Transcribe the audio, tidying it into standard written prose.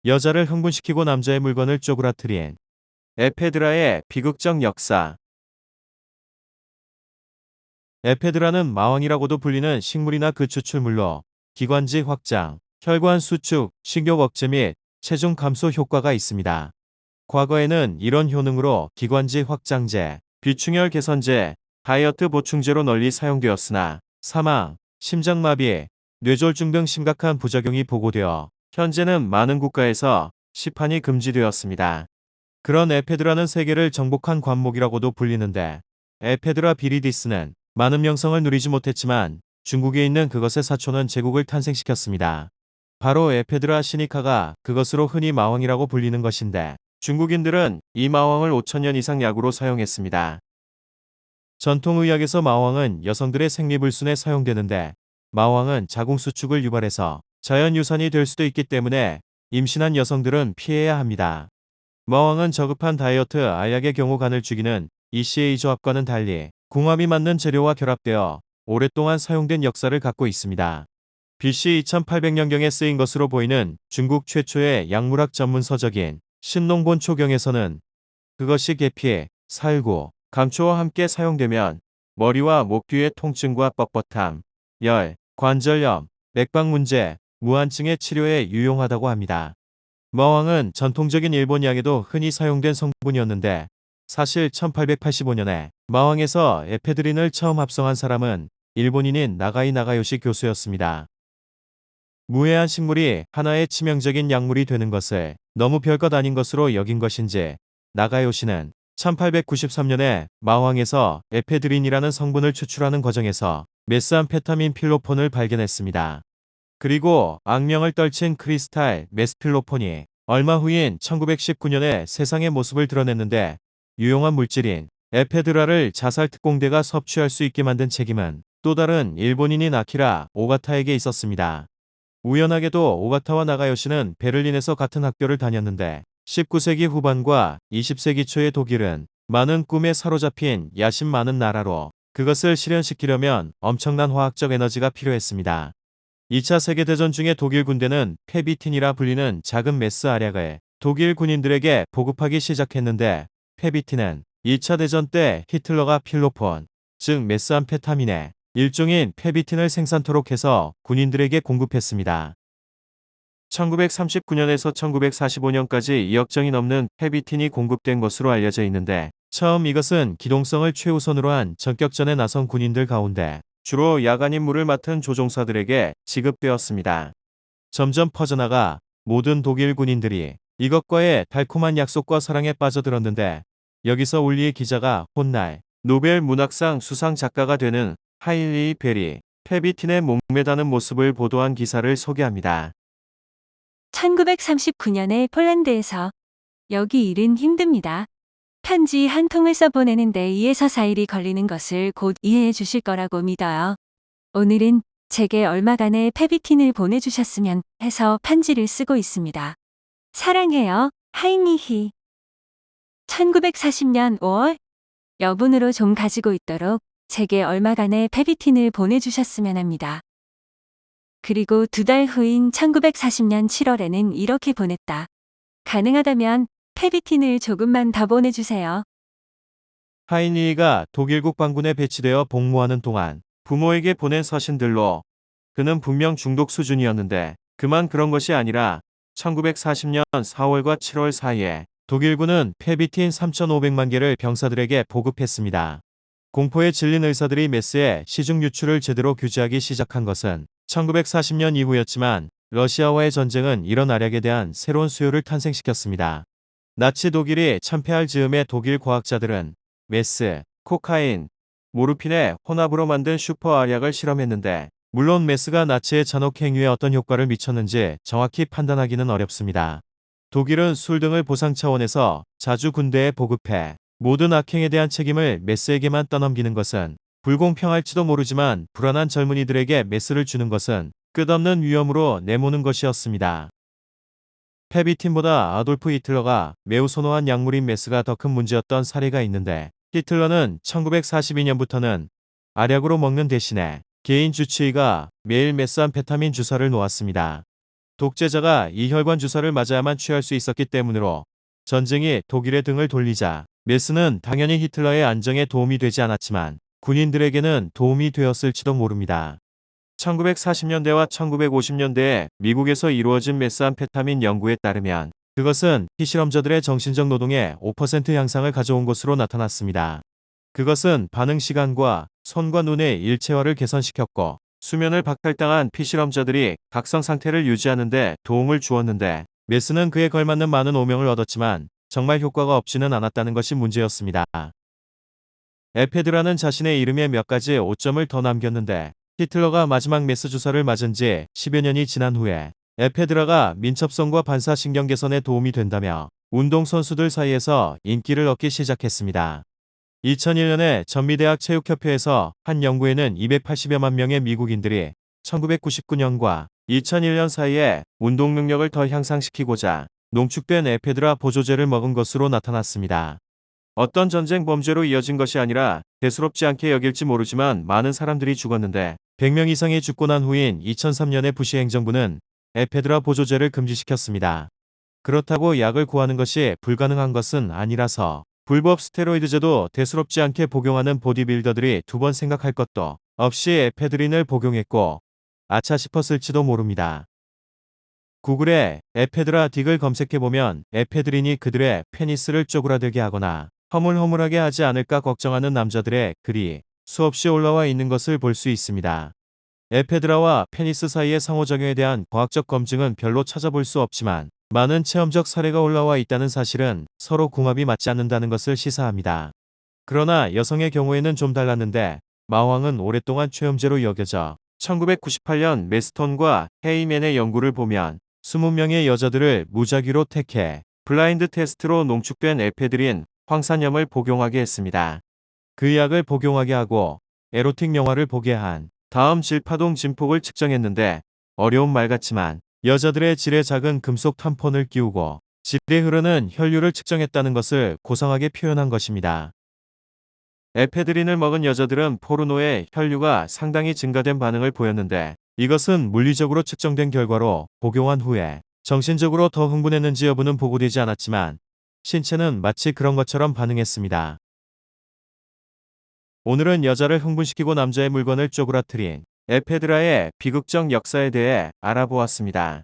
여자를 흥분시키고 남자의 물건을 쪼그라뜨린 에페드라의 비극적 역사. 에페드라는 마왕이라고도 불리는 식물이나 그 추출물로 기관지 확장, 혈관 수축, 식욕 억제 및 체중 감소 효과가 있습니다. 과거에는 이런 효능으로 기관지 확장제, 비충혈 개선제, 다이어트 보충제로 널리 사용되었으나 사망, 심장마비, 뇌졸중 등 심각한 부작용이 보고되어 현재는 많은 국가에서 시판이 금지되었습니다. 그런 에페드라는 세계를 정복한 관목이라고도 불리는데, 에페드라 비리디스는 많은 명성을 누리지 못했지만 중국에 있는 그것의 사촌은 제국을 탄생시켰습니다. 바로 에페드라 시니카가 그것으로 흔히 마왕이라고 불리는 것인데, 중국인들은 이 마왕을 5000년 이상 약으로 사용했습니다. 전통의학에서 마왕은 여성들의 생리불순에 사용되는데, 마왕은 자궁수축을 유발해서 자연유산이 될 수도 있기 때문에 임신한 여성들은 피해야 합니다. 마왕은 저급한 다이어트 알약의 경우 간을 죽이는 ECA 조합과는 달리 궁합이 맞는 재료와 결합되어 오랫동안 사용된 역사를 갖고 있습니다. BC 2800년경에 쓰인 것으로 보이는 중국 최초의 약물학 전문 서적인 신농본초경에서는 그것이 계피, 살구, 감초와 함께 사용되면 머리와 목 뒤의 통증과 뻣뻣함, 열, 관절염, 맥박 문제, 무한증의 치료에 유용하다고 합니다. 마왕은 전통적인 일본 약에도 흔히 사용된 성분이었는데, 사실 1885년에 마왕에서 에페드린을 처음 합성한 사람은 일본인인 나가이 나가요시 교수였습니다. 무해한 식물이 하나의 치명적인 약물이 되는 것을 너무 별것 아닌 것으로 여긴 것인지, 나가요시는 1893년에 마왕에서 에페드린이라는 성분을 추출하는 과정에서 메스암페타민 필로폰을 발견했습니다. 그리고 악명을 떨친 크리스탈 메스필로폰이 얼마 후인 1919년에 세상의 모습을 드러냈는데, 유용한 물질인 에페드라를 자살 특공대가 섭취할 수 있게 만든 책임은 또 다른 일본인인 아키라 오가타에게 있었습니다. 우연하게도 오가타와 나가요시는 베를린에서 같은 학교를 다녔는데, 19세기 후반과 20세기 초의 독일은 많은 꿈에 사로잡힌 야심 많은 나라로 그것을 실현시키려면 엄청난 화학적 에너지가 필요했습니다. 2차 세계대전 중에 독일 군대는 페비틴이라 불리는 작은 메스 알약을 독일 군인들에게 보급하기 시작했는데, 페비틴은 2차 대전 때 히틀러가 필로폰, 즉 메스암페타민의 일종인 페비틴을 생산토록 해서 군인들에게 공급했습니다. 1939년에서 1945년까지 2억 정이 넘는 페비틴이 공급된 것으로 알려져 있는데, 처음 이것은 기동성을 최우선으로 한 전격전에 나선 군인들 가운데 주로 야간 임무를 맡은 조종사들에게 지급되었습니다. 점점 퍼져나가 모든 독일 군인들이 이것과의 달콤한 약속과 사랑에 빠져들었는데, 여기서 울리의 기자가 훗날 노벨 문학상 수상 작가가 되는 하일리 베리 페비틴의 목매다는 모습을 보도한 기사를 소개합니다. 1939년에 폴란드에서 여기 일은 힘듭니다. 편지 한 통을 써보내는데 2에서 4일이 걸리는 것을 곧 이해해 주실 거라고 믿어요. 오늘은 제게 얼마간의 페비틴을 보내주셨으면 해서 편지를 쓰고 있습니다. 사랑해요, 하이니히. 1940년 5월, 여분으로 좀 가지고 있도록 제게 얼마간의 페비틴을 보내주셨으면 합니다. 그리고 2달 후인 1940년 7월에는 이렇게 보냈다. 가능하다면 페비틴을 조금만 더 보내주세요. 하이니가 독일 국방군에 배치되어 복무하는 동안 부모에게 보낸 서신들로 그는 분명 중독 수준이었는데, 그만 그런 것이 아니라 1940년 4월과 7월 사이에 독일군은 페비틴 3,500만 개를 병사들에게 보급했습니다. 공포에 질린 의사들이 메스의 시중 유출을 제대로 규제하기 시작한 것은 1940년 이후였지만, 러시아와의 전쟁은 이런 알약에 대한 새로운 수요를 탄생시켰습니다. 나치 독일이 참패할 즈음에 독일 과학자들은 메스, 코카인, 모르핀의 혼합으로 만든 슈퍼 알약을 실험했는데, 물론 메스가 나치의 잔혹 행위에 어떤 효과를 미쳤는지 정확히 판단하기는 어렵습니다. 독일은 술 등을 보상 차원에서 자주 군대에 보급해 모든 악행에 대한 책임을 메스에게만 떠넘기는 것은 불공평할지도 모르지만, 불안한 젊은이들에게 메스를 주는 것은 끝없는 위험으로 내모는 것이었습니다. 페비틴보다 아돌프 히틀러가 매우 선호한 약물인 메스가 더 큰 문제였던 사례가 있는데, 히틀러는 1942년부터는 알약으로 먹는 대신에 개인 주치의가 매일 메스암페타민 주사를 놓았습니다. 독재자가 이 혈관 주사를 맞아야만 취할 수 있었기 때문으로 전쟁이 독일의 등을 돌리자 메스는 당연히 히틀러의 안정에 도움이 되지 않았지만 군인들에게는 도움이 되었을지도 모릅니다. 1940년대와 1950년대에 미국에서 이루어진 메스암페타민 연구에 따르면 그것은 피실험자들의 정신적 노동의 5% 향상을 가져온 것으로 나타났습니다. 그것은 반응 시간과 손과 눈의 일체화를 개선시켰고 수면을 박탈당한 피실험자들이 각성 상태를 유지하는 데 도움을 주었는데 메스는 그에 걸맞는 많은 오명을 얻었지만 정말 효과가 없지는 않았다는 것이 문제였습니다. 에페드라는 자신의 이름에 몇 가지 오점을 더 남겼는데 히틀러가 마지막 메스 주사를 맞은 지 10여 년이 지난 후에 에페드라가 민첩성과 반사신경 개선에 도움이 된다며 운동선수들 사이에서 인기를 얻기 시작했습니다. 2001년에 전미대학 체육협회에서 한 연구에는 280여만 명의 미국인들이 1999년과 2001년 사이에 운동 능력을 더 향상시키고자 농축된 에페드라 보조제를 먹은 것으로 나타났습니다. 어떤 전쟁 범죄로 이어진 것이 아니라 대수롭지 않게 여길지 모르지만 많은 사람들이 죽었는데 100명 이상이 죽고 난 후인 2003년에 부시 행정부는 에페드라 보조제를 금지시켰습니다. 그렇다고 약을 구하는 것이 불가능한 것은 아니라서 불법 스테로이드제도 대수롭지 않게 복용하는 보디빌더들이 두 번 생각할 것도 없이 에페드린을 복용했고 아차 싶었을지도 모릅니다. 구글에 에페드라 딕을 검색해보면 에페드린이 그들의 페니스를 쪼그라들게 하거나 허물허물하게 하지 않을까 걱정하는 남자들의 글이 수없이 올라와 있는 것을 볼 수 있습니다. 에페드라와 페니스 사이의 상호작용에 대한 과학적 검증은 별로 찾아볼 수 없지만 많은 체험적 사례가 올라와 있다는 사실은 서로 궁합이 맞지 않는다는 것을 시사합니다. 그러나 여성의 경우에는 좀 달랐는데 마왕은 오랫동안 최음제로 여겨져 1998년 메스톤과 헤이맨의 연구를 보면 20명의 여자들을 무작위로 택해 블라인드 테스트로 농축된 에페드린 황산염을 복용하게 했습니다. 그 약을 복용하게 하고 에로틱 영화를 보게 한 다음 질파동 진폭을 측정했는데 어려운 말 같지만 여자들의 질에 작은 금속 탐폰을 끼우고 질에 흐르는 혈류를 측정했다는 것을 고상하게 표현한 것입니다. 에페드린을 먹은 여자들은 포르노의 혈류가 상당히 증가된 반응을 보였는데 이것은 물리적으로 측정된 결과로 복용한 후에 정신적으로 더 흥분했는지 여부는 보고되지 않았지만 신체는 마치 그런 것처럼 반응했습니다. 오늘은 여자를 흥분시키고 남자의 물건을 쪼그라뜨린 에페드라의 비극적 역사에 대해 알아보았습니다.